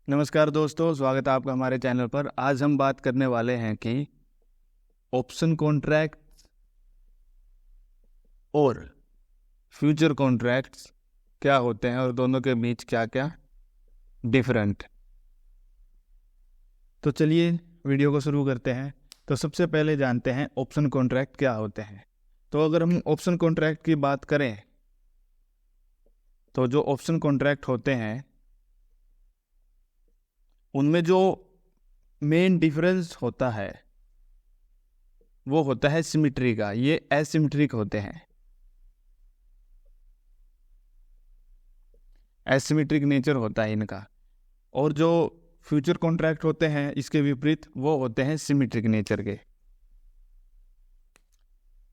नमस्कार दोस्तों, स्वागत है आपका हमारे चैनल पर। आज हम बात करने वाले हैं कि ऑप्शन कॉन्ट्रैक्ट और फ्यूचर कॉन्ट्रैक्ट्स क्या होते हैं और दोनों के बीच क्या क्या डिफरेंट। तो चलिए वीडियो को शुरू करते हैं। तो सबसे पहले जानते हैं ऑप्शन कॉन्ट्रैक्ट क्या होते हैं। तो अगर हम ऑप्शन कॉन्ट्रैक्ट की बात करें तो जो ऑप्शन कॉन्ट्रैक्ट होते हैं उनमें जो मेन डिफरेंस होता है वो होता है सिमिट्री का। ये एसिमेट्रिक होते हैं, एसिमेट्रिक नेचर होता है इनका। और जो फ्यूचर कॉन्ट्रैक्ट होते हैं इसके विपरीत वो होते हैं सिमेट्रिक नेचर के।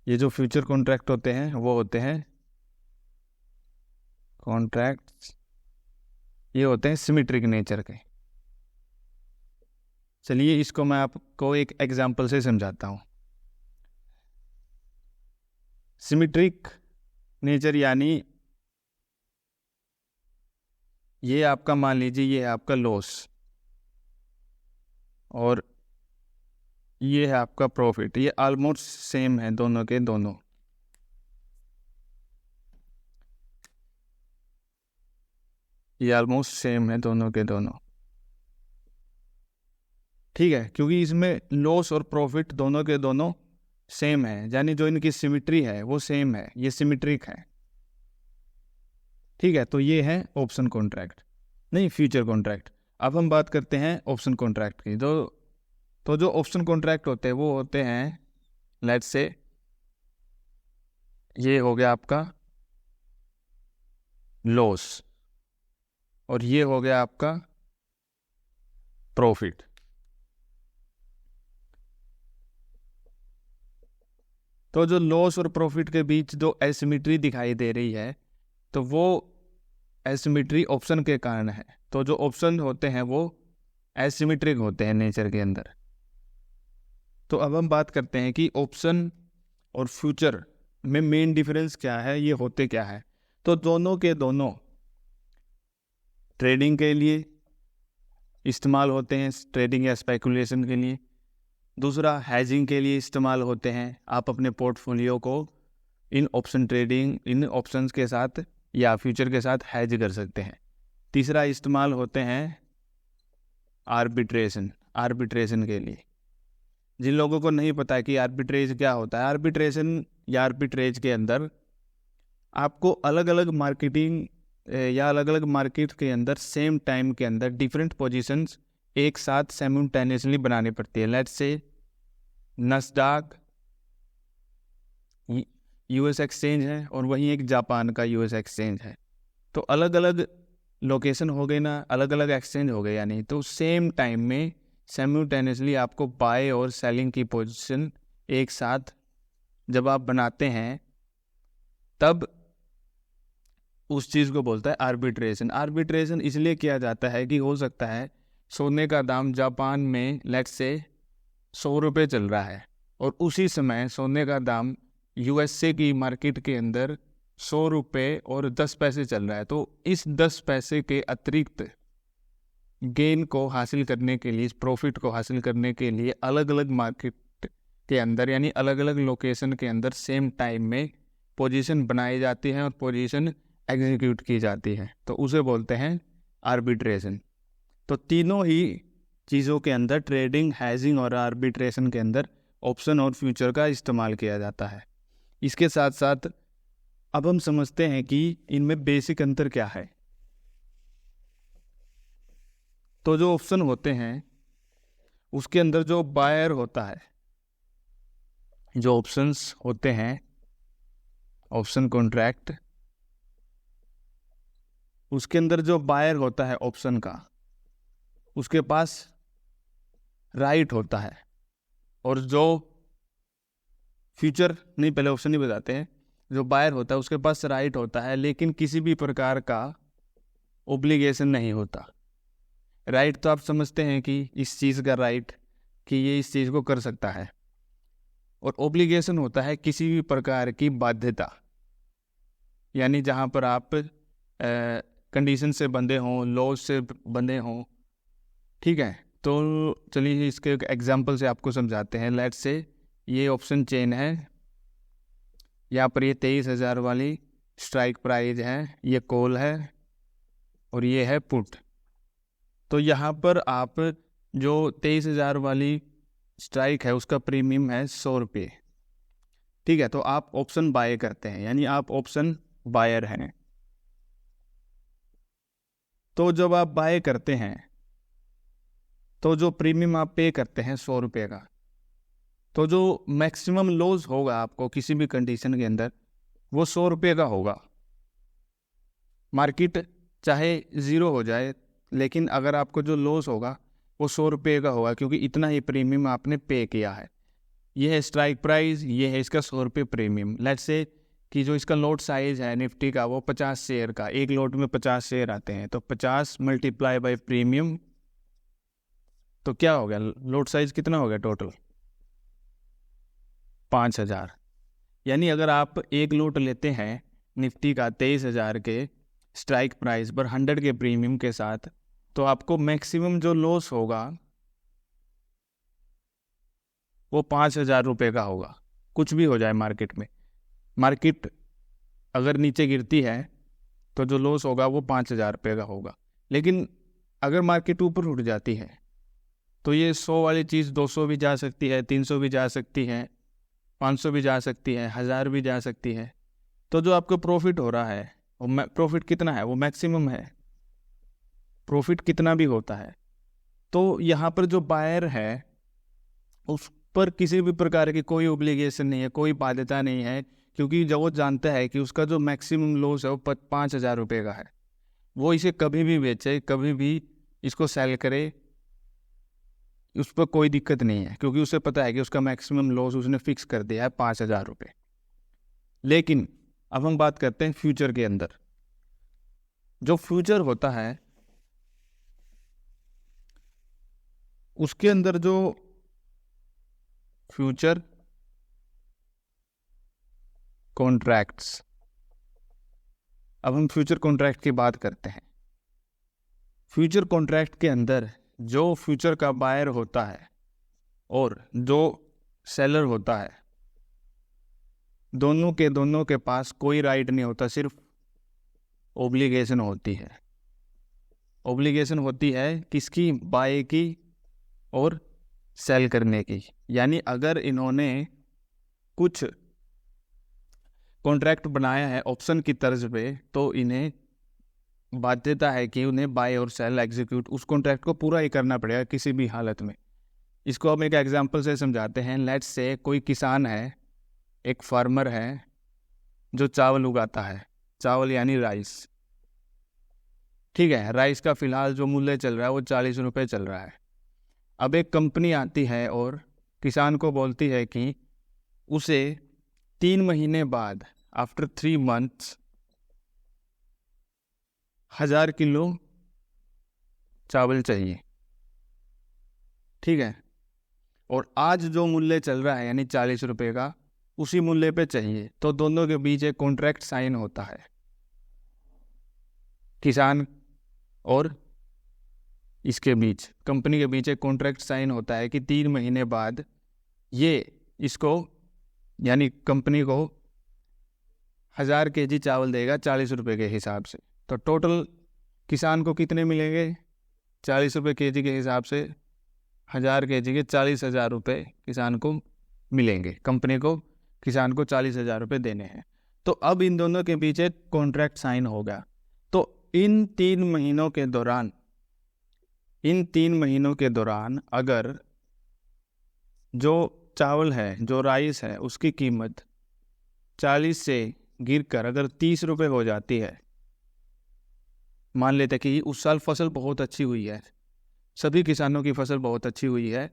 ये जो फ्यूचर कॉन्ट्रैक्ट होते हैं वो होते हैं कॉन्ट्रैक्ट्स, ये होते हैं सिमेट्रिक नेचर के। चलिए इसको मैं आपको एक एग्जांपल से समझाता हूँ। सिमेट्रिक नेचर यानी ये आपका, मान लीजिए ये है आपका लॉस और ये है आपका प्रॉफिट। ये ऑलमोस्ट सेम है दोनों के दोनों। ये ऑलमोस्ट सेम है दोनों के दोनों, ठीक है, क्योंकि इसमें लॉस और प्रॉफिट दोनों के दोनों सेम है, यानी जो इनकी सिमेट्री है वो सेम है, ये सिमेट्रिक है, ठीक है। तो ये है ऑप्शन कॉन्ट्रैक्ट, नहीं फ्यूचर कॉन्ट्रैक्ट। अब हम बात करते हैं ऑप्शन कॉन्ट्रैक्ट की। तो जो ऑप्शन कॉन्ट्रैक्ट होते हैं वो होते हैं, लेट्स से ये हो गया आपका लॉस और ये हो गया आपका प्रॉफिट। तो जो लॉस और प्रॉफिट के बीच जो एसिमेट्री दिखाई दे रही है तो वो एसिमेट्री ऑप्शन के कारण है। तो जो ऑप्शन होते हैं वो एसिमेट्रिक होते हैं नेचर के अंदर। तो अब हम बात करते हैं कि ऑप्शन और फ्यूचर में मेन डिफरेंस क्या है, ये होते क्या है। तो दोनों के दोनों ट्रेडिंग के लिए इस्तेमाल होते हैं, ट्रेडिंग या स्पेकुलेशन के लिए। दूसरा हेजिंग के लिए इस्तेमाल होते हैं, आप अपने पोर्टफोलियो को इन ऑप्शन ट्रेडिंग, इन ऑप्शंस के साथ या फ्यूचर के साथ हेज कर सकते हैं। तीसरा इस्तेमाल होते हैं आर्बिट्रेशन के लिए। जिन लोगों को नहीं पता है कि आर्बिट्रेज क्या होता है, आर्बिट्रेशन या आर्बिट्रेज के अंदर आपको अलग अलग मार्केटिंग या अलग अलग मार्केट के अंदर सेम टाइम के अंदर डिफरेंट पोजीशंस एक साथ साइमल्टेनियसली बनानी पड़ती है। लेट्स से नस्डाक यूएस एक्सचेंज है और वहीं एक जापान का यूएस एक्सचेंज है। तो अलग अलग लोकेशन हो गए ना, अलग अलग एक्सचेंज हो गए, यानी तो सेम टाइम में साइमल्टेनियसली आपको बाय और सेलिंग की पोजीशन एक साथ जब आप बनाते हैं तब उस चीज़ को बोलता है आर्बिट्रेशन। आर्बिट्रेशन इसलिए किया जाता है कि हो सकता है सोने का दाम जापान में लेट्स से 100 रुपये चल रहा है और उसी समय सोने का दाम यूएसए की मार्केट के अंदर 100 रुपये और 10 पैसे चल रहा है। तो इस 10 पैसे के अतिरिक्त गेन को हासिल करने के लिए, इस प्रॉफिट को हासिल करने के लिए अलग अलग मार्केट के अंदर यानी अलग अलग लोकेशन के अंदर सेम टाइम में पोजीशन बनाई जाती है और पोजीशन एग्जीक्यूट की जाती है, तो उसे बोलते हैं आर्बिट्रेशन। तो तीनों ही चीज़ों के अंदर, ट्रेडिंग, हेजिंग और आर्बिट्रेशन के अंदर ऑप्शन और फ्यूचर का इस्तेमाल किया जाता है। इसके साथ साथ अब हम समझते हैं कि इनमें बेसिक अंतर क्या है। तो जो ऑप्शन होते हैं उसके अंदर जो बायर होता है, जो ऑप्शंस होते हैं ऑप्शन कॉन्ट्रैक्ट, उसके अंदर जो बायर होता है ऑप्शन का, उसके पास राइट होता है। और जो फ्यूचर, नहीं पहले ऑप्शन नहीं बताते हैं, जो बायर होता है उसके पास राइट होता है लेकिन किसी भी प्रकार का ओब्लिगेशन नहीं होता। राइट तो आप समझते हैं कि इस चीज़ का राइट कि ये इस चीज़ को कर सकता है, और ओब्लिगेशन होता है किसी भी प्रकार की बाध्यता, यानी जहाँ पर आप कंडीशन से बंधे हों, लॉज से बंधे हों, ठीक है, तो चलिए इसके एक एग्जांपल से आपको समझाते हैं। लेट्स से ये ऑप्शन चेन है, यहाँ पर ये 23,000 वाली स्ट्राइक प्राइस है, ये कॉल है और ये है पुट। तो यहाँ पर आप जो 23,000 वाली स्ट्राइक है उसका प्रीमियम है 100 रुपये। ठीक है, तो आप ऑप्शन बाय करते हैं, यानी आप ऑप्शन बायर हैं। तो जब आप बाय करते हैं तो जो प्रीमियम आप पे करते हैं 100 रुपये का, तो जो मैक्सिमम लॉस होगा आपको किसी भी कंडीशन के अंदर वो 100 रुपये का होगा। मार्केट चाहे ज़ीरो हो जाए, लेकिन अगर आपको जो लॉस होगा वो 100 रुपये का होगा, क्योंकि इतना ही प्रीमियम आपने पे किया है। ये है स्ट्राइक प्राइस, ये है इसका 100 रुपये प्रीमियम। लेट्स से कि जो इसका लॉट साइज है निफ्टी का वो 50 शेयर का, एक लॉट में 50 शेयर आते हैं, तो 50 मल्टीप्लाई बाय प्रीमियम, तो क्या हो गया, लॉट साइज कितना हो गया टोटल 5,000। यानी अगर आप एक लॉट लेते हैं निफ्टी का 23,000 के स्ट्राइक प्राइस पर 100 के प्रीमियम के साथ, तो आपको मैक्सिमम जो लॉस होगा वो 5,000 रुपये का होगा। कुछ भी हो जाए मार्केट में, मार्केट अगर नीचे गिरती है तो जो लॉस होगा वो 5,000 रुपये का होगा। लेकिन अगर मार्केट ऊपर उठ जाती है तो ये 100 वाली चीज़ 200 भी जा सकती है, 300 भी जा सकती है, 500 भी जा सकती है, 1,000 भी जा सकती है। तो जो आपको प्रॉफिट हो रहा है वो प्रॉफिट कितना है, वो मैक्सिमम है। प्रॉफिट कितना भी होता है, तो यहाँ पर जो बायर है उस पर किसी भी प्रकार की कोई ओब्लिगेशन नहीं है, कोई बाध्यता नहीं है, क्योंकि जब वो जानता है कि उसका जो मैक्सिमम लॉस है वो 5,000 रुपये का है, वो इसे कभी भी बेचे, कभी भी इसको सेल करे, उस पर कोई दिक्कत नहीं है, क्योंकि उसे पता है कि उसका मैक्सिमम लॉस उसने फिक्स कर दिया है 5,000 रुपये। लेकिन अब हम बात करते हैं फ्यूचर के अंदर। जो फ्यूचर होता है उसके अंदर जो फ्यूचर कॉन्ट्रैक्ट्स, अब हम फ्यूचर कॉन्ट्रैक्ट की बात करते हैं। फ्यूचर कॉन्ट्रैक्ट के अंदर जो फ्यूचर का बायर होता है और जो सेलर होता है, दोनों के पास कोई राइट नहीं होता, सिर्फ ओब्लिगेशन होती है। ओब्लिगेशन होती है किसकी, बाय की और सेल करने की। यानी अगर इन्होंने कुछ कॉन्ट्रैक्ट बनाया है ऑप्शन की तर्ज पे, तो इन्हें बाध्यता है कि उन्हें बाय और सेल एग्जीक्यूट उस कॉन्ट्रैक्ट को पूरा ही करना पड़ेगा किसी भी हालत में। इसको हम एक एग्जांपल से समझाते हैं। लेट्स से कोई किसान है, एक फार्मर है जो चावल उगाता है, चावल यानी राइस। ठीक है, राइस का फिलहाल जो मूल्य चल रहा है वो 40 रुपये चल रहा है। अब एक कंपनी आती है और किसान को बोलती है कि उसे 3 महीने बाद, आफ्टर 3 मंथ्स, 1,000 किलो चावल चाहिए। ठीक है, और आज जो मूल्य चल रहा है यानी 40 रुपये का, उसी मूल्य पे चाहिए। तो दोनों के बीच एक कॉन्ट्रैक्ट साइन होता है, किसान और इसके बीच, कंपनी के बीच एक कॉन्ट्रैक्ट साइन होता है कि 3 महीने बाद ये इसको, यानी कंपनी को 1,000 kg चावल देगा 40 रुपये के हिसाब से। तो टोटल किसान को कितने मिलेंगे, 40 रुपये kg के हिसाब से 1,000 kg के 40,000 रुपये किसान को मिलेंगे। कंपनी को किसान को 40,000 रुपये देने हैं। तो अब इन दोनों के बीच एक कॉन्ट्रैक्ट साइन होगा। तो इन 3 महीनों के दौरान अगर जो चावल है, जो राइस है, उसकी कीमत 40 से गिरकर अगर 30 रुपये हो जाती है, मान लेते हैं कि उस साल फसल बहुत अच्छी हुई है, सभी किसानों की फसल बहुत अच्छी हुई है,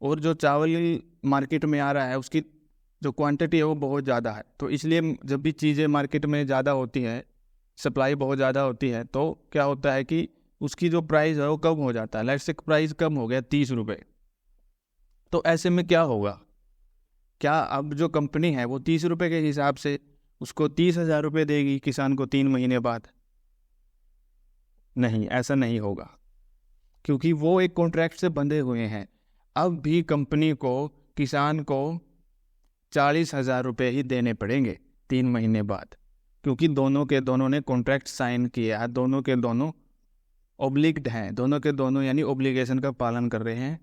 और जो चावल मार्केट में आ रहा है उसकी जो क्वांटिटी है वो बहुत ज़्यादा है। तो इसलिए जब भी चीज़ें मार्केट में ज़्यादा होती हैं, सप्लाई बहुत ज़्यादा होती है, तो क्या होता है कि उसकी जो प्राइस है वो कम हो जाता है। लेट्स से प्राइस कम हो गया 30 रुपये, तो ऐसे में क्या होगा, क्या अब जो कंपनी है वो 30 रुपये के हिसाब से उसको 30,000 रुपये देगी किसान को 3 महीने बाद? नहीं, ऐसा नहीं होगा, क्योंकि वो एक कॉन्ट्रैक्ट से बंधे हुए हैं। अब भी कंपनी को किसान को 40,000 रुपये ही देने पड़ेंगे 3 महीने बाद, क्योंकि दोनों के दोनों ने कॉन्ट्रैक्ट साइन किया है, दोनों के दोनों ऑब्लिग्ड हैं, दोनों के दोनों यानी ऑब्लिगेशन का पालन कर रहे हैं।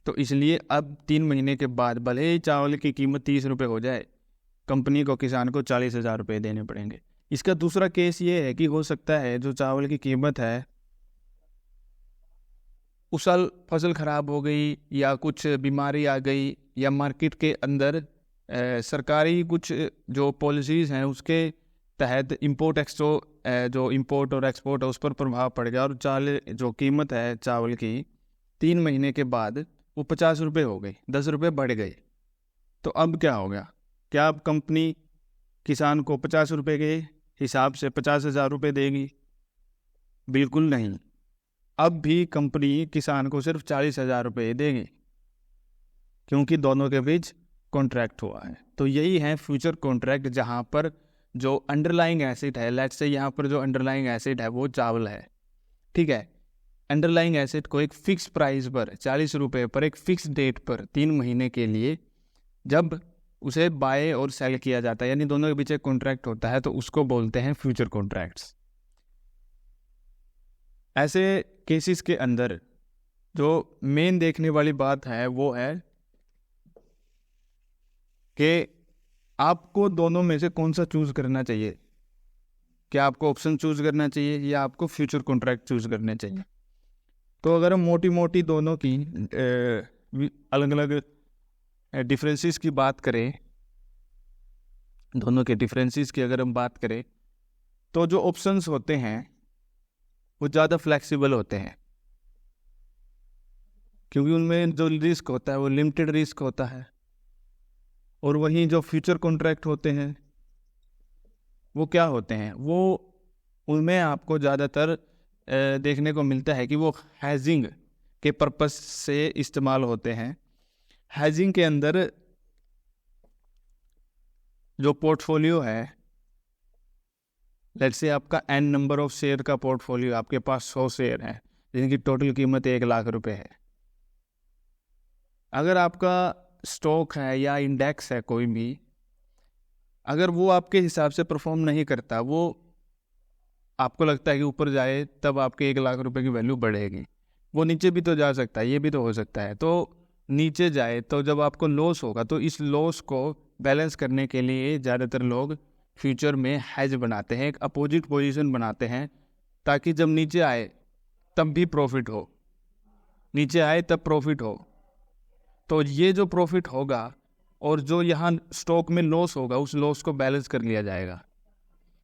तो इसलिए अब 3 महीने के बाद भले ही चावल की कीमत 30 रुपये हो जाए, कंपनी को किसान को 40,000 रुपये देने पड़ेंगे। इसका दूसरा केस ये है कि हो सकता है जो चावल की कीमत है उस साल फसल खराब हो गई या कुछ बीमारी आ गई या मार्केट के अंदर सरकारी कुछ जो पॉलिसीज़ हैं उसके तहत जो इंपोर्ट और एक्सपोर्ट है उस पर प्रभाव पड़ गया और जो कीमत है चावल की 3 महीने के बाद वो 50 रुपये हो गई, 10 रुपये बढ़ गए। तो अब क्या हो गया? क्या अब कंपनी किसान को 50 रुपये के हिसाब से 50,000 रुपये देगी? बिल्कुल नहीं। अब भी कंपनी किसान को सिर्फ 40,000 रुपये देगी, क्योंकि दोनों के बीच कॉन्ट्रैक्ट हुआ है। तो यही है फ्यूचर कॉन्ट्रैक्ट, जहाँ पर जो अंडरलाइंग एसेट है, लेट्स से यहाँ पर जो अंडरलाइंग एसेट है वो चावल है, ठीक है। अंडरलाइंग एसेट को एक फिक्स प्राइस पर 40 रुपये पर एक फिक्स डेट पर 3 महीने के लिए जब उसे बाय और सेल किया जाता है, यानी दोनों के बीच एक कॉन्ट्रैक्ट होता है, तो उसको बोलते हैं फ्यूचर कॉन्ट्रैक्ट्स। ऐसे केसेस के अंदर जो मेन देखने वाली बात है वो है कि आपको दोनों में से कौन सा चूज करना चाहिए। क्या आपको ऑप्शन चूज करना चाहिए या आपको फ्यूचर कॉन्ट्रैक्ट चूज करने चाहिए? तो अगर हम मोटी मोटी दोनों की अलग अलग डिफरेंसेस की बात करें, दोनों के डिफरेंसेस की अगर हम बात करें, तो जो ऑप्शंस होते हैं वो ज़्यादा फ्लेक्सिबल होते हैं, क्योंकि उनमें जो रिस्क होता है वो लिमिटेड रिस्क होता है। और वहीं जो फ्यूचर कॉन्ट्रैक्ट होते हैं वो क्या होते हैं, वो उनमें आपको ज़्यादातर देखने को मिलता है कि वो हेजिंग के पर्पस से इस्तेमाल होते हैं। हेजिंग के अंदर जो पोर्टफोलियो है, लेट्स से आपका n नंबर ऑफ शेयर का पोर्टफोलियो, आपके पास 100 शेयर हैं जिनकी टोटल कीमत 1 लाख रुपए है। अगर आपका स्टॉक है या इंडेक्स है कोई भी, अगर वो आपके हिसाब से परफॉर्म नहीं करता, वो आपको लगता है कि ऊपर जाए तब आपके 1 लाख रुपए की वैल्यू बढ़ेगी, वो नीचे भी तो जा सकता है, ये भी तो हो सकता है। तो नीचे जाए तो जब आपको लॉस होगा, तो इस लॉस को बैलेंस करने के लिए ज़्यादातर लोग फ्यूचर में हेज बनाते हैं, एक अपोजिट पोजीशन बनाते हैं, ताकि जब नीचे आए तब भी प्रॉफिट हो, नीचे आए तब प्रॉफिट हो। तो ये जो प्रॉफिट होगा और जो यहाँ स्टॉक में लॉस होगा, उस लॉस को बैलेंस कर लिया जाएगा।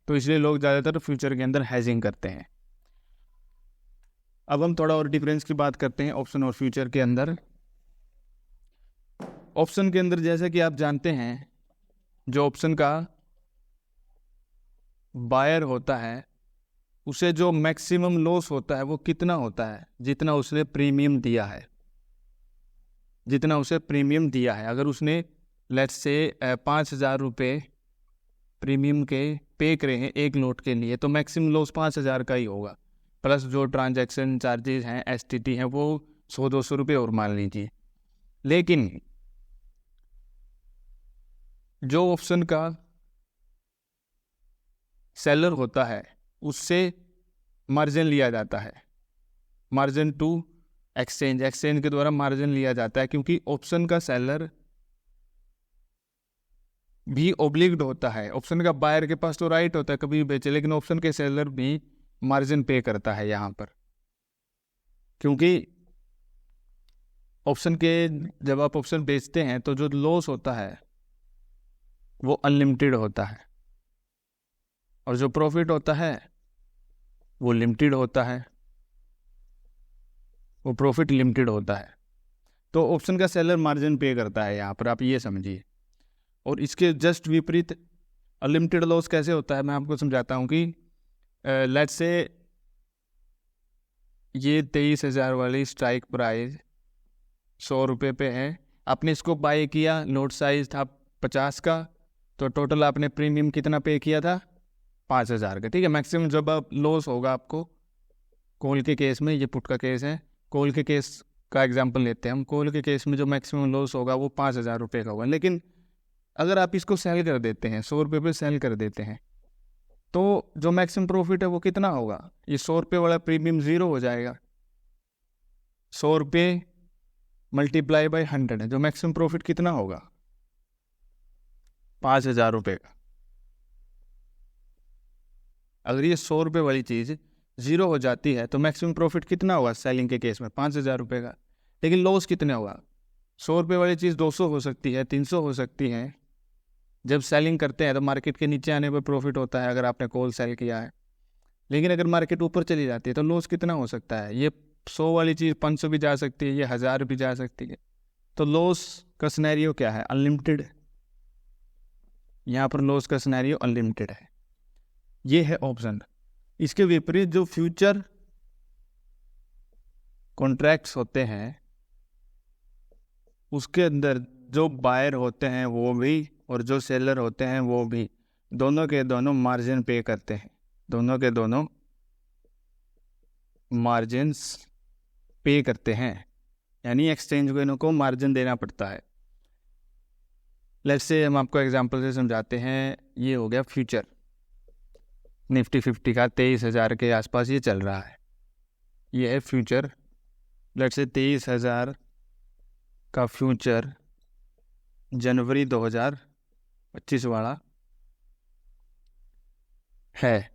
तो इसलिए लोग ज़्यादातर फ्यूचर के अंदर हेजिंग करते हैं। अब हम थोड़ा और डिफरेंस की बात करते हैं ऑप्शन और फ्यूचर के अंदर। ऑप्शन के अंदर जैसा कि आप जानते हैं, जो ऑप्शन का बायर होता है उसे जो मैक्सिमम लॉस होता है वो कितना होता है? जितना उसने प्रीमियम दिया है, जितना उसे प्रीमियम दिया है। अगर उसने लेट्स से 5,000 रुपये प्रीमियम के पे करे हैं एक लोट के लिए, तो मैक्सिमम लॉस 5,000 का ही होगा, प्लस जो ट्रांजैक्शन चार्जेस हैं, STT हैं, वो 100-200 रुपये और मान लीजिए। लेकिन जो ऑप्शन का सेलर होता है उससे मार्जिन लिया जाता है, मार्जिन टू एक्सचेंज के द्वारा मार्जिन लिया जाता है, क्योंकि ऑप्शन का सेलर भी ऑब्लिग्ड होता है। ऑप्शन का बायर के पास तो राइट होता है कभी भी बेचे, लेकिन ऑप्शन के सेलर भी मार्जिन पे करता है यहाँ पर, क्योंकि ऑप्शन के जब आप ऑप्शन बेचते हैं तो जो लॉस होता है वो अनलिमिटेड होता है और जो प्रॉफिट होता है वो लिमिटेड होता है, वो प्रॉफिट लिमिटेड होता है। तो ऑप्शन का सेलर मार्जिन पे करता है यहाँ पर, आप ये समझिए। और इसके जस्ट विपरीत अनलिमिटेड लॉस कैसे होता है, मैं आपको समझाता हूँ कि लेट्स से ये 23,000 वाली स्ट्राइक प्राइस 100 रुपये पे है, आपने इसको बाय किया, लोट साइज था 50 का, तो टोटल आपने प्रीमियम कितना पे किया था? 5,000 का, ठीक है। मैक्सिमम जब आप लॉस होगा आपको, कॉल के केस में, ये पुट का केस है, कोल के केस का एग्जांपल लेते हैं हम। कोल के केस में जो मैक्सिमम लॉस होगा वो 5,000 रुपये का होगा, लेकिन अगर आप इसको सेल कर देते हैं 100 रुपये पे सेल कर देते हैं तो जो मैक्सिमम प्रॉफिट है वो कितना होगा? ये 100 रुपये वाला प्रीमियम ज़ीरो हो जाएगा। 100 रुपये मल्टीप्लाई बाई 100 है, जो मैक्सिमम प्रॉफिट कितना होगा? 5,000 रुपये का। अगर ये 100 रुपये वाली चीज़ ज़ीरो हो जाती है तो मैक्सिमम प्रॉफिट कितना होगा सेलिंग के केस में? 5,000 रुपये का। लेकिन लॉस कितने होगा? 100 रुपये वाली चीज़ 200 हो सकती है, 300 हो सकती है। जब सेलिंग करते हैं तो मार्केट के नीचे आने पर प्रॉफिट होता है अगर आपने कोल सेल किया है, लेकिन अगर मार्केट ऊपर चली जाती है तो लॉस कितना हो सकता है? ये 100 वाली चीज़ 500 भी जा सकती है, ये 1000 भी जा सकती है। तो लॉस का सिनेरियो क्या है? अनलिमिटेड। यहाँ पर लॉस का सिनेरियो अनलिमिटेड है। ये है ऑप्शन। इसके विपरीत जो फ्यूचर कॉन्ट्रैक्ट्स होते हैं उसके अंदर जो बायर होते हैं वो भी और जो सेलर होते हैं वो भी दोनों के दोनों मार्जिन पे करते हैं। दोनों के दोनों मार्जिन्स पे करते हैं, यानी एक्सचेंज को इनको मार्जिन देना पड़ता है। लेट्स से हम आपको एग्जांपल से समझाते हैं। ये हो गया फ्यूचर, निफ्टी 50 का 23,000 के आसपास ये चल रहा है। ये है फ्यूचर। लेट्स से 23,000 का फ्यूचर जनवरी 2025 वाला है।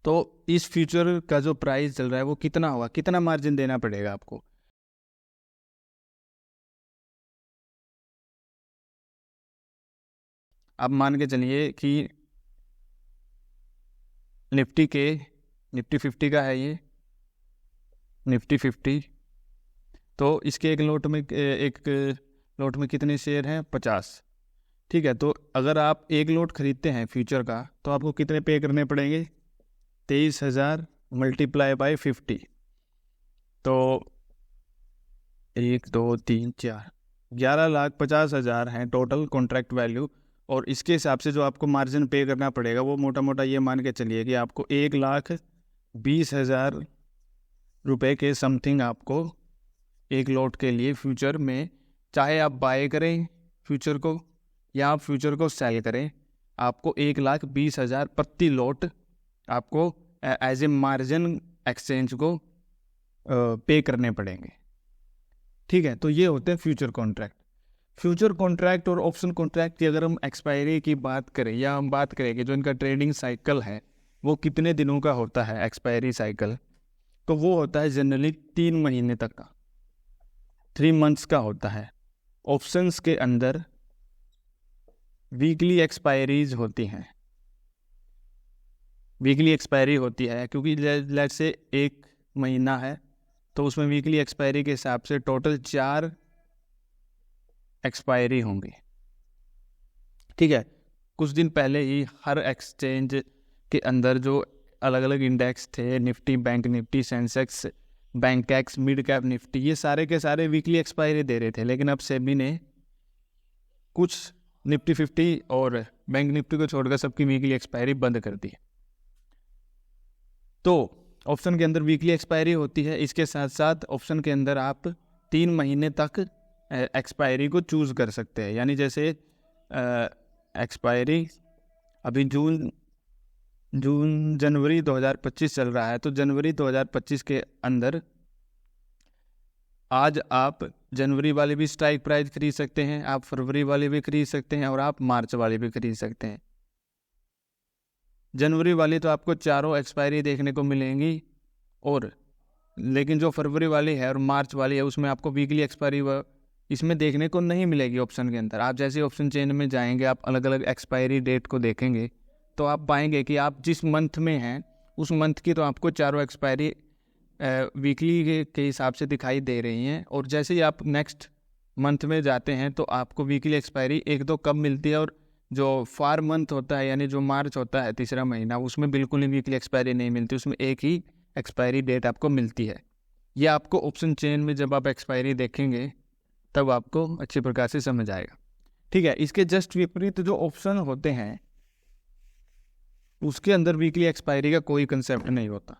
तो इस फ्यूचर का जो प्राइस चल रहा है वो कितना होगा? कितना मार्जिन देना पड़ेगा आपको? आप मान के चलिए कि निफ्टी 50 का है ये, निफ्टी 50। तो इसके एक लोट में कितने शेयर हैं? 50। ठीक है, तो अगर आप एक लोट खरीदते हैं फ्यूचर का तो आपको कितने पे करने पड़ेंगे? 23,000 मल्टीप्लाई बाई 50। तो 1 2 3 4 11,50,000 हैं टोटल कॉन्ट्रैक्ट वैल्यू। और इसके हिसाब से जो आपको मार्जिन पे करना पड़ेगा वो मोटा मोटा ये मान के चलिए कि आपको 1,20,000 रुपये के समथिंग आपको एक लोट के लिए फ्यूचर में, चाहे आप बाय करें फ्यूचर को या आप फ्यूचर को सेल करें, आपको 1,20,000 प्रति लोट आपको एज ए मार्जिन एक्सचेंज को पे करने पड़ेंगे। ठीक है, तो ये होते हैं फ्यूचर कॉन्ट्रैक्ट। फ्यूचर कॉन्ट्रैक्ट और ऑप्शन कॉन्ट्रैक्ट की अगर हम एक्सपायरी की बात करें या हम बात करें कि जो इनका ट्रेडिंग साइकिल है वो कितने दिनों का होता है एक्सपायरी साइकिल, तो वो होता है जनरली 3 महीने तक का, 3 मंथ्स का होता है। ऑप्शंस के अंदर वीकली एक्सपायरीज होती हैं। वीकली एक्सपायरी होती है क्योंकि लेट्स से 1 महीना है तो उसमें वीकली एक्सपायरी के हिसाब से टोटल 4 एक्सपायरी होंगी। ठीक है, कुछ दिन पहले ही हर एक्सचेंज के अंदर जो अलग अलग इंडेक्स थे, Nifty, bank Nifty, Sensex, Bankex, mid cap Nifty, ये सारे के सारे वीकली एक्सपायरी दे रहे थे। लेकिन अब सेबी ने कुछ निफ्टी 50 और बैंक निफ्टी को छोड़कर सबकी वीकली एक्सपायरी बंद कर दी। तो ऑप्शन के अंदर वीकली एक्सपायरी होती है। इसके साथ साथ ऑप्शन के अंदर आप 3 महीने तक एक्सपायरी को चूज़ कर सकते हैं। यानी जैसे एक्सपायरी अभी जनवरी 2025 चल रहा है, तो जनवरी 2025 के अंदर आज आप जनवरी वाली भी स्ट्राइक प्राइस खरीद सकते हैं, आप फरवरी वाली भी खरीद सकते हैं और आप मार्च वाली भी खरीद सकते हैं। जनवरी वाली तो आपको चारों एक्सपायरी देखने को मिलेंगी, और लेकिन जो फरवरी वाली है और मार्च वाली है उसमें आपको वीकली एक्सपायरी इसमें देखने को नहीं मिलेगी ऑप्शन के अंदर। आप जैसे ऑप्शन चेन में जाएंगे, आप अलग अलग एक्सपायरी डेट को देखेंगे तो आप पाएंगे कि आप जिस मंथ में हैं उस मंथ की तो आपको चारों एक्सपायरी वीकली के हिसाब से दिखाई दे रही हैं। और जैसे ही आप नेक्स्ट मंथ में जाते हैं तो आपको वीकली एक्सपायरी एक दो कब मिलती है, और जो फार मंथ होता है यानी जो मार्च होता है, तीसरा महीना, उसमें बिल्कुल ही वीकली एक्सपायरी नहीं मिलती, उसमें एक ही एक्सपायरी डेट आपको मिलती है। ये आपको ऑप्शन चेन में जब आप एक्सपायरी देखेंगे तब आपको अच्छे प्रकार से समझ आएगा। ठीक है, इसके जस्ट विपरीत जो ऑप्शन होते हैं उसके अंदर वीकली एक्सपायरी का कोई कंसेप्ट नहीं होता।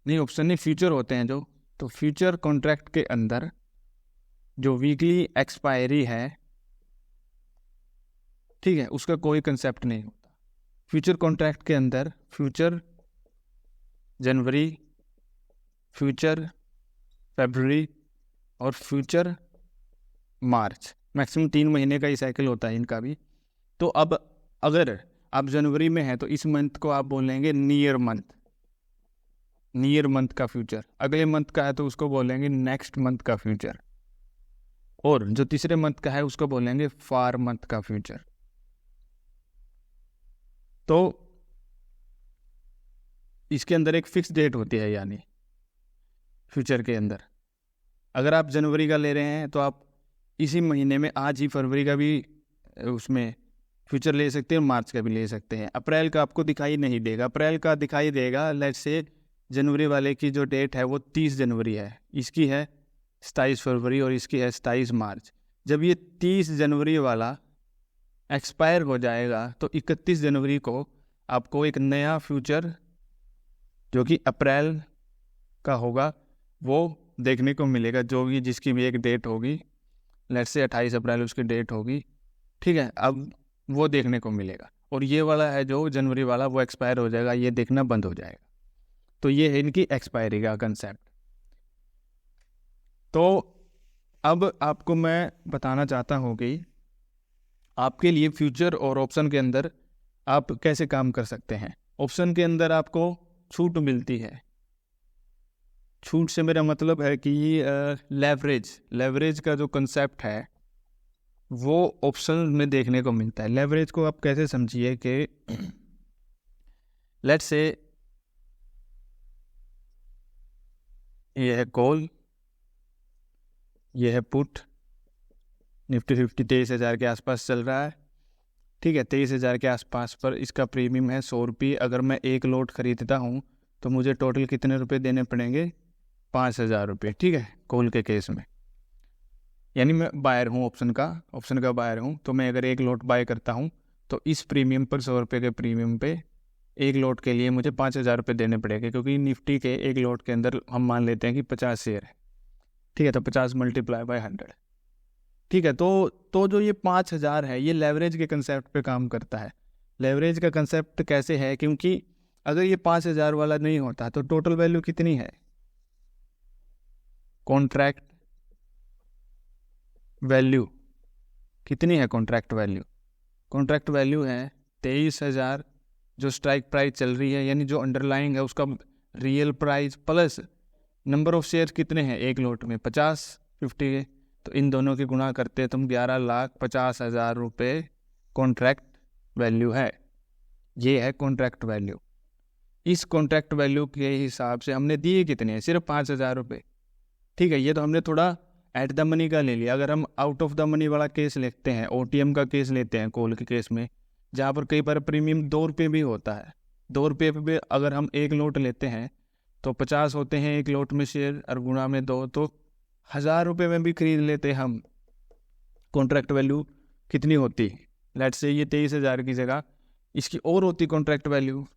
नहीं, ऑप्शन नहीं, फ्यूचर होते हैं जो तो फ्यूचर कॉन्ट्रैक्ट के अंदर जो वीकली एक्सपायरी है, ठीक है, उसका कोई कंसेप्ट नहीं होता। फ्यूचर कॉन्ट्रैक्ट के अंदर फ्यूचर जनवरी, फ्यूचर फरवरी और फ्यूचर मार्च, मैक्सिमम 3 महीने का ही साइकिल होता है इनका भी। तो अब अगर आप जनवरी में हैं तो इस मंथ को आप बोलेंगे नियर मंथ, नियर मंथ का फ्यूचर। अगले मंथ का है तो उसको बोलेंगे नेक्स्ट मंथ का फ्यूचर, और जो तीसरे मंथ का है उसको बोलेंगे फार मंथ का फ्यूचर। तो इसके अंदर एक फिक्स डेट होती है, यानी फ्यूचर के अंदर अगर आप जनवरी का ले रहे हैं तो आप इसी महीने में आज ही फरवरी का भी उसमें फ्यूचर ले सकते हैं, मार्च का भी ले सकते हैं। अप्रैल का आपको दिखाई नहीं देगा, अप्रैल का दिखाई देगा लेट्स से जनवरी वाले की जो डेट है वो 30 जनवरी है, इसकी है 27 फरवरी और इसकी है 27 मार्च। जब ये 30 जनवरी वाला एक्सपायर हो जाएगा तो 31 जनवरी को आपको एक नया फ्यूचर जो कि अप्रैल का होगा वो देखने को मिलेगा, जो भी जिसकी भी एक डेट होगी, लेट्स से 28 अप्रैल उसकी डेट होगी, ठीक है। अब वो देखने को मिलेगा, और ये वाला है जो जनवरी वाला वो एक्सपायर हो जाएगा, ये देखना बंद हो जाएगा। तो ये है इनकी एक्सपायरी का कंसेप्ट। तो अब आपको मैं बताना चाहता हूँ कि आपके लिए फ्यूचर और ऑप्शन के अंदर आप कैसे काम कर सकते हैं। ऑप्शन के अंदर आपको छूट मिलती है। छूट से मेरा मतलब है कि लेवरेज का जो कंसेप्ट है वो ऑप्शन में देखने को मिलता है। लेवरेज को आप कैसे समझिए कि लेट्स से ये है कॉल, ये है पुट, निफ्टी 50 23,000 के आसपास चल रहा है, ठीक है। 23,000 के आसपास पर इसका प्रीमियम है 100 रुपये। अगर मैं एक लॉट खरीदता हूँ तो मुझे टोटल कितने रुपए देने पड़ेंगे? 5,000 रुपये, ठीक है, कॉल के केस में। यानी मैं बायर हूँ, ऑप्शन का बायर हूँ, तो मैं अगर एक लॉट बाय करता हूँ तो इस प्रीमियम पर 100 रुपये के प्रीमियम पे एक लॉट के लिए मुझे 5,000 रुपये देने पड़ेंगे, क्योंकि निफ्टी के एक लॉट के अंदर हम मान लेते हैं कि 50 शेयर है, ठीक है। तो 50 मल्टीप्लाई बाय 100, ठीक है। तो जो ये 5,000 है ये लेवरेज के कंसेप्ट पे काम करता है। लेवरेज का कंसेप्ट कैसे है? क्योंकि अगर ये 5,000 वाला नहीं होता तो टोटल वैल्यू कितनी है? कॉन्ट्रैक्ट वैल्यू कितनी है? कॉन्ट्रैक्ट वैल्यू है 23,000, जो स्ट्राइक प्राइस चल रही है, यानी जो अंडरलाइंग है उसका real price plus number of share कितने हैं एक लॉट में? 50 के। तो इन दोनों की गुणा करते हैं तुम 11,50,000 रुपये कॉन्ट्रैक्ट वैल्यू है। ये है कॉन्ट्रैक्ट वैल्यू। इस कॉन्ट्रैक्ट वैल्यू के हिसाब से हमने दिए कितने हैं? सिर्फ 5,000 रुपये, ठीक है। ये तो हमने थोड़ा एट द मनी का ले लिया। अगर हम आउट ऑफ द मनी वाला केस लेते हैं, OTM का केस लेते हैं कॉल के केस में, जहाँ पर कई बार प्रीमियम 2 रुपये भी होता है, 2 रुपये पे भी अगर हम एक लॉट लेते हैं तो 50 होते हैं एक लॉट में शेयर, और गुणा में 2 तो 1,000 रुपये में भी खरीद लेते हम। कॉन्ट्रैक्ट वैल्यू कितनी होती? लेट्स से ये 23,000 की जगह इसकी और होती कॉन्ट्रैक्ट वैल्यू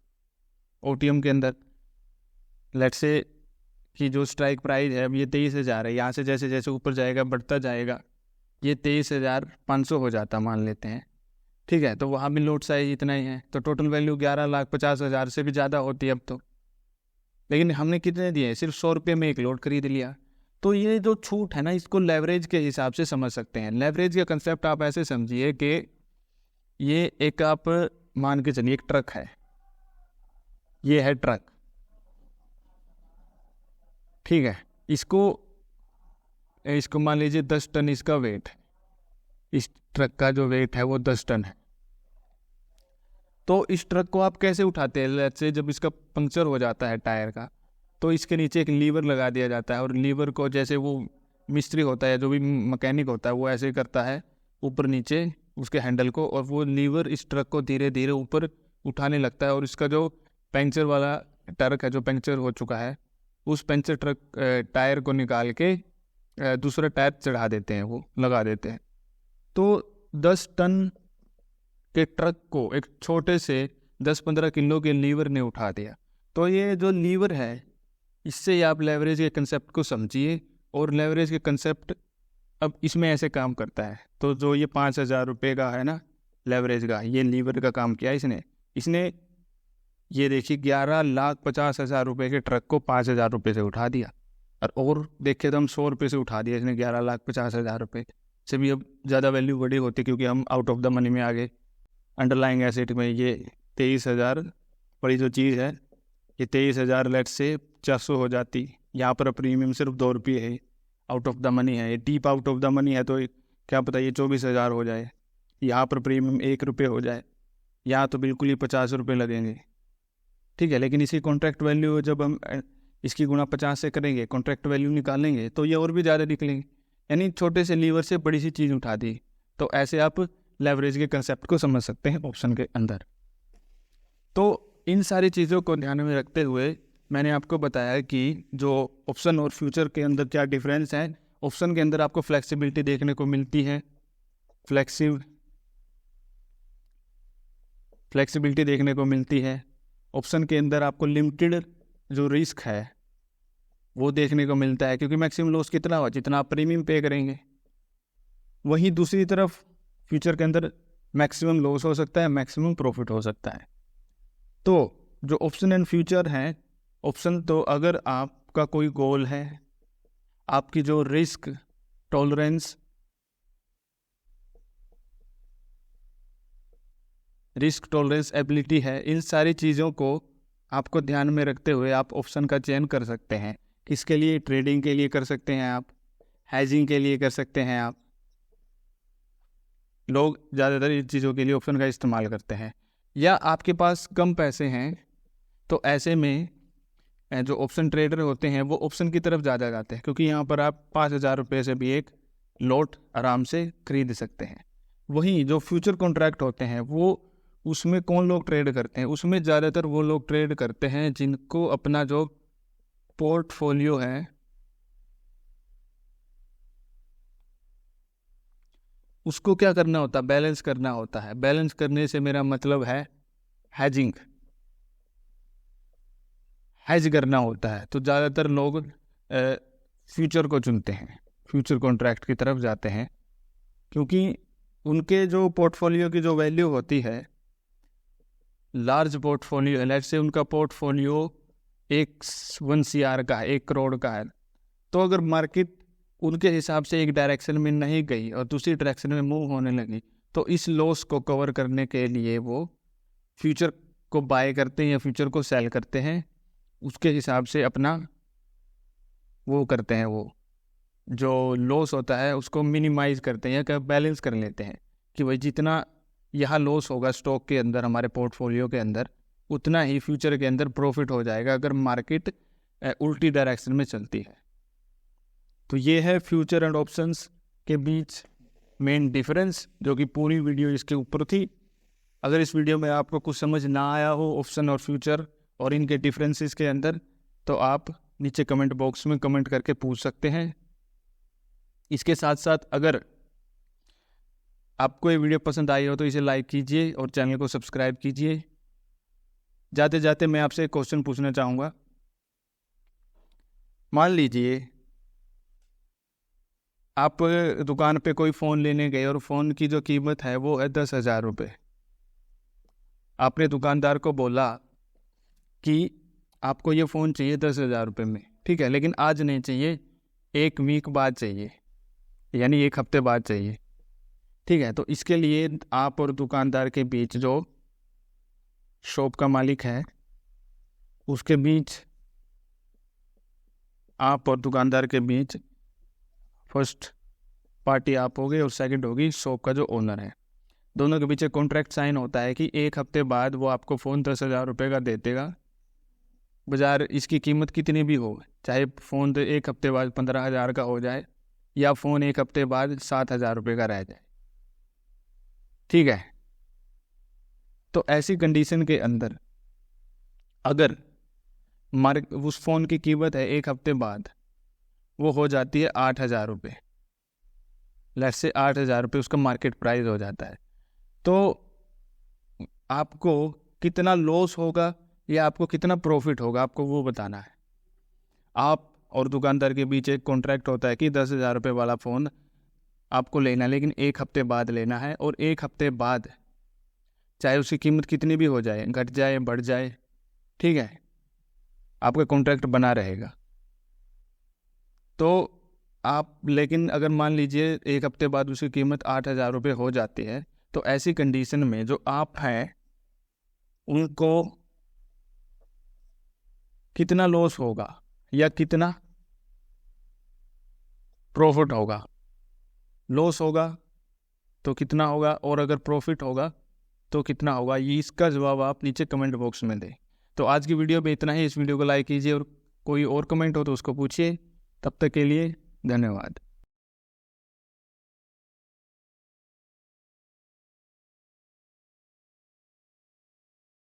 OTM के अंदर। लेट्स से कि जो स्ट्राइक प्राइस है अब ये 23,000 है, यहाँ से जैसे जैसे ऊपर जाएगा बढ़ता जाएगा, ये 23,500 हो जाता मान लेते हैं, ठीक है। तो वहाँ भी लॉट साइज इतना ही है, तो टोटल वैल्यू 11,50,000 से भी ज़्यादा होती है अब तो। लेकिन हमने कितने दिए? सिर्फ 100 रुपये में एक लॉट खरीद लिया। तो ये जो छूट है ना, इसको लेवरेज के हिसाब से समझ सकते हैं। लेवरेज का कंसेप्ट आप ऐसे समझिए कि ये एक, आप मान के चलिए एक ट्रक है, ये है ट्रक, ठीक है। इसको मान लीजिए 10 टन इसका वेट है। इस ट्रक का जो वेट है वो 10 टन है। तो इस ट्रक को आप कैसे उठाते हैं? लेट्स से जब इसका पंक्चर हो जाता है टायर का, तो इसके नीचे एक लीवर लगा दिया जाता है, और लीवर को जैसे वो मिस्त्री होता है, जो भी मैकेनिक होता है, वो ऐसे करता है ऊपर नीचे उसके हैंडल को, और वो लीवर इस ट्रक को धीरे धीरे ऊपर उठाने लगता है। और इसका जो पंक्चर वाला ट्रक है, जो पंक्चर हो चुका है, उस पंक्चर टायर को निकाल के दूसरा टायर चढ़ा देते हैं, वो लगा देते हैं। तो 10 टन के ट्रक को एक छोटे से 10-15 किलो के लीवर ने उठा दिया। तो ये जो लीवर है इससे ही आप लेवरेज के कंसेप्ट को समझिए। और लेवरेज के कंसेप्ट अब इसमें ऐसे काम करता है। तो जो ये 5,000 रुपये का है ना लेवरेज का, ये लीवर का काम किया इसने ये देखिए 11,50,000 रुपये के ट्रक को 5,000 रुपये से उठा दिया। और देखे तो हम 100 रुपये से उठा दिया, इसने 11,50,000 रुपये से भी अब ज़्यादा वैल्यू बड़ी होती क्योंकि हम आउट ऑफ द मनी में आ गए। अंडरलाइंग एसेट में ये 23,000 बड़ी जो चीज़ है, ये 23,000 लेट से 400 हो जाती। यहाँ पर प्रीमियम सिर्फ 2 रुपये है, आउट ऑफ द मनी है, ये deep out of the money है, तो क्या पता ये 24,000 हो जाए। यहाँ पर प्रीमियम 1 रुपये हो जाए, यहाँ तो बिल्कुल ही 50 रुपये लगेंगे, ठीक है। लेकिन इसकी कॉन्ट्रैक्ट वैल्यू जब हम इसकी गुणा 50 से करेंगे, कॉन्ट्रैक्ट वैल्यू निकालेंगे तो ये और भी ज़्यादा निकलेंगे। यानी छोटे से लीवर से बड़ी सी चीज़ उठा दी। तो ऐसे आप लेवरेज के कंसेप्ट को समझ सकते हैं ऑप्शन के अंदर। तो इन सारी चीज़ों को ध्यान में रखते हुए मैंने आपको बताया कि जो ऑप्शन और फ्यूचर के अंदर क्या डिफरेंस है। ऑप्शन के अंदर आपको फ्लेक्सिबिलिटी देखने को मिलती है, फ्लेक्सिबिलिटी देखने को मिलती है। ऑप्शन के अंदर आपको लिमिटेड जो रिस्क है वो देखने को मिलता है, क्योंकि मैक्सिमम लॉस कितना हो जितना आप प्रीमियम पे करेंगे। वहीं दूसरी तरफ फ्यूचर के अंदर मैक्सिमम लॉस हो सकता है, मैक्सिमम प्रॉफिट हो सकता है। तो जो ऑप्शन एंड फ्यूचर है, ऑप्शन तो अगर आपका कोई गोल है, आपकी जो रिस्क टॉलरेंस, एबिलिटी है, इन सारी चीज़ों को आपको ध्यान में रखते हुए आप ऑप्शन का चयन कर सकते हैं। किसके लिए? ट्रेडिंग के लिए कर सकते हैं आप, हैजिंग के लिए कर सकते हैं आप। लोग ज़्यादातर इन चीज़ों के लिए ऑप्शन का इस्तेमाल करते हैं। या आपके पास कम पैसे हैं तो ऐसे में जो ऑप्शन ट्रेडर होते हैं वो ऑप्शन की तरफ ज़्यादा जाते हैं, क्योंकि यहाँ पर आप 5,000 रुपये से भी एक लॉट आराम से खरीद सकते हैं। वहीं जो फ्यूचर कॉन्ट्रैक्ट होते हैं वो उसमें कौन लोग ट्रेड करते हैं? उसमें ज़्यादातर वो लोग ट्रेड करते हैं जिनको अपना जो पोर्टफोलियो है उसको क्या करना होता है? बैलेंस करना होता है। बैलेंस करने से मेरा मतलब है हैजिंग, हैज करना होता है। तो ज़्यादातर लोग फ्यूचर को चुनते हैं, फ्यूचर कॉन्ट्रैक्ट की तरफ जाते हैं, क्योंकि उनके जो पोर्टफोलियो की जो वैल्यू होती है, लार्ज पोर्टफोलियो है, लेट्स से उनका पोर्टफोलियो 1 CR का है, 1 करोड़ का है। तो अगर मार्केट उनके हिसाब से एक डायरेक्शन में नहीं गई और दूसरी डायरेक्शन में मूव होने लगी, तो इस लॉस को कवर करने के लिए वो फ्यूचर को बाय करते हैं या फ्यूचर को सेल करते हैं। उसके हिसाब से अपना वो करते हैं, वो जो लॉस होता है उसको मिनिमाइज करते हैं या बैलेंस कर लेते हैं कि भाई जितना यहाँ लॉस होगा स्टॉक के अंदर, हमारे पोर्टफोलियो के अंदर, उतना ही फ्यूचर के अंदर प्रॉफिट हो जाएगा अगर मार्केट उल्टी डायरेक्शन में चलती है। तो ये है फ्यूचर एंड ऑप्शंस के बीच मेन डिफरेंस, जो कि पूरी वीडियो इसके ऊपर थी। अगर इस वीडियो में आपको कुछ समझ ना आया हो ऑप्शन और फ्यूचर और इनके डिफरेंसेस के अंदर, तो आप नीचे कमेंट बॉक्स में कमेंट करके पूछ सकते हैं। इसके साथ साथ अगर आपको ये वीडियो पसंद आई हो तो इसे लाइक कीजिए और चैनल को सब्सक्राइब कीजिए। जाते जाते मैं आपसे एक क्वेश्चन पूछना चाहूँगा। मान लीजिए आप दुकान पे कोई फ़ोन लेने गए और फ़ोन की जो कीमत है वो है 10,000 रुपये। आपने दुकानदार को बोला कि आपको ये फ़ोन चाहिए 10,000 रुपये में, ठीक है, लेकिन आज नहीं चाहिए, 1 वीक बाद चाहिए, यानी 1 हफ्ते बाद चाहिए, ठीक है। तो इसके लिए आप और दुकानदार के बीच जो शॉप का मालिक है उसके बीच, आप और दुकानदार के बीच फर्स्ट पार्टी आप होगी और सेकंड होगी शॉप का जो ओनर है। दोनों के बीच कॉन्ट्रैक्ट साइन होता है कि 1 हफ्ते बाद वो आपको फ़ोन 10,000 रुपये का दे देगा, बाजार इसकी कीमत कितनी भी हो, चाहे फ़ोन तो 1 हफ्ते बाद 15,000 का हो जाए या फ़ोन 1 हफ्ते बाद 7,000 रुपये का रह जाए, ठीक है। तो ऐसी कंडीशन के अंदर अगर उस फ़ोन की कीमत है 1 हफ्ते बाद वो हो जाती है 8,000 रुपये, लेट्स से 8,000 रुपये उसका मार्केट प्राइस हो जाता है, तो आपको कितना लॉस होगा या आपको कितना प्रॉफिट होगा, आपको वो बताना है। आप और दुकानदार के बीच एक कॉन्ट्रैक्ट होता है कि 10,000 रुपये वाला फ़ोन आपको लेना है, लेकिन 1 हफ्ते बाद लेना है, और 1 हफ्ते बाद चाहे उसकी कीमत कितनी भी हो जाए, घट जाए बढ़ जाए, ठीक है, आपका कॉन्ट्रैक्ट बना रहेगा। तो आप, लेकिन अगर मान लीजिए 1 हफ्ते बाद उसकी कीमत 8,000 रुपये हो जाती है, तो ऐसी कंडीशन में जो आप हैं उनको कितना लॉस होगा या कितना प्रॉफिट होगा? लॉस होगा तो कितना होगा, और अगर प्रॉफिट होगा तो कितना होगा? ये इसका जवाब आप नीचे कमेंट बॉक्स में दें। तो आज की वीडियो में इतना ही। इस वीडियो को लाइक कीजिए, और कोई और कमेंट हो तो उसको पूछिए। तब तक के लिए धन्यवाद।